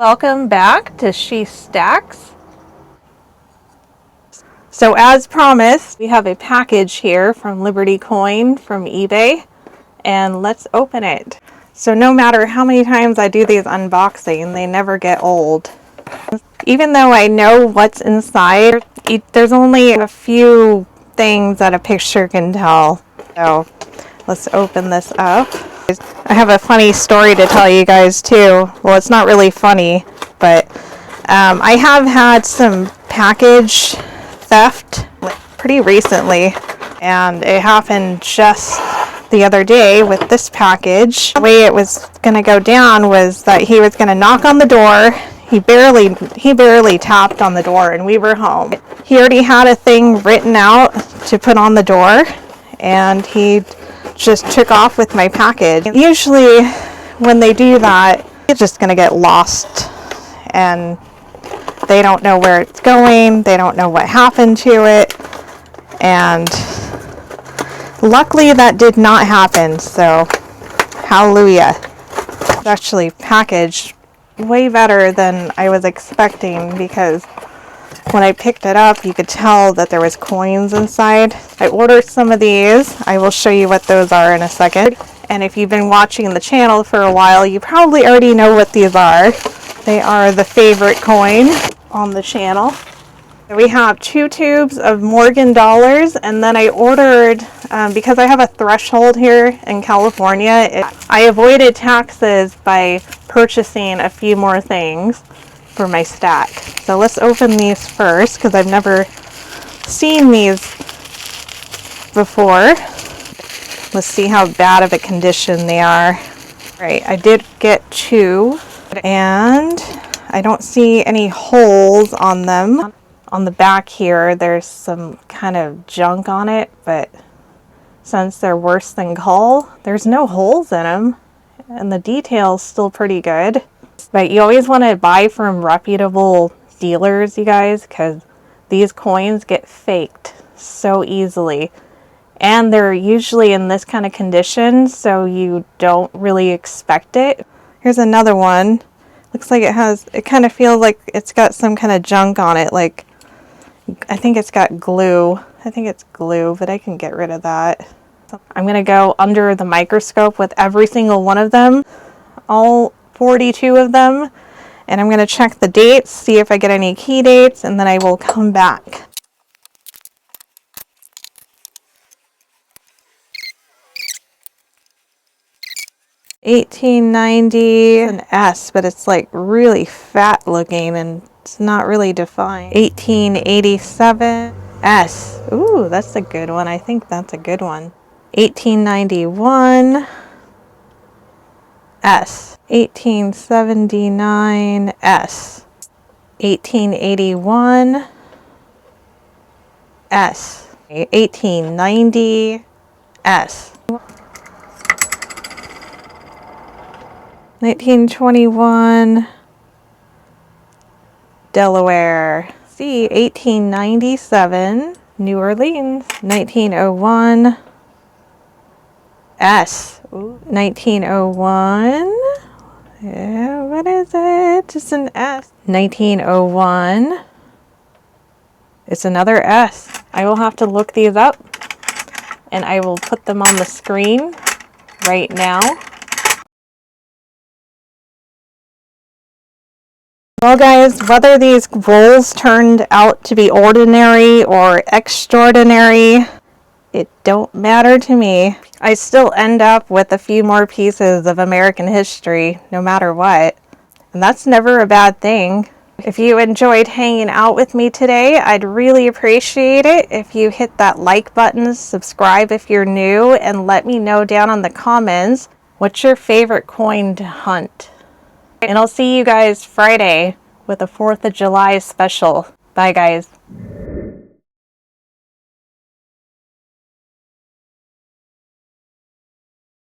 Welcome back to She Stacks. So as promised, we have a package here from Liberty Coin from eBay, and let's open it. So no matter how many times I do these unboxing, they never get old. Even though I know what's inside, there's only a few things that a picture can tell. So let's open this up. I have a funny story to tell you guys too. Well, it's not really funny, but I have had some package theft pretty recently, and it happened just the other day with this package. The way it was going to go down was that he was going to knock on the door. He barely tapped on the door and we were home. He already had a thing written out to put on the door, and he just took off with my package. Usually when they do that, it's just going to get lost and they don't know where it's going. They don't know what happened to it. And luckily that did not happen. So hallelujah. It's actually packaged way better than I was expecting, because when I picked it up, you could tell that there was coins inside. I ordered some of these. I will show you what those are in a second. And if you've been watching the channel for a while, you probably already know what these are. They are the favorite coin on the channel. We have 2 tubes of Morgan dollars, and then I ordered, because I have a threshold here in California, I avoided taxes by purchasing a few more things for my stack. So let's open these first, because I've never seen these before. Let's see how bad of a condition they are. All right, I did get 2, and I don't see any holes on them. On the back here, there's some kind of junk on it, but since they're worse than coal, there's no holes in them, and the detail's still pretty good. But you always want to buy from reputable dealers, you guys, because these coins get faked so easily. And they're usually in this kind of condition, so you don't really expect it. Here's another one. Looks like it kind of feels like it's got some kind of junk on it. Like, I think it's got glue. I think it's glue, but I can get rid of that. I'm going to go under the microscope with every single one of them, all 42 of them, and I'm going to check the dates, see if I get any key dates, and then I will come back. $18.90, an S, but it's like really fat looking and it's not really defined. $18.87, S. Ooh, that's a good one. I think that's a good one. $18.91, S. $18.79, S. $18.81, S. $18.90, S. 1921, Delaware. C. 1897, New Orleans. 1901, S. Ooh. 1901, yeah, what is it? Just an S. 1901, it's another S. I will have to look these up, and I will put them on the screen right now. Well guys, whether these rolls turned out to be ordinary or extraordinary, it don't matter to me. I still end up with a few more pieces of American history, no matter what. And that's never a bad thing. If you enjoyed hanging out with me today, I'd really appreciate it if you hit that like button, subscribe if you're new, and let me know down in the comments what's your favorite coin to hunt. And I'll see you guys Friday with a 4th of July special. Bye guys.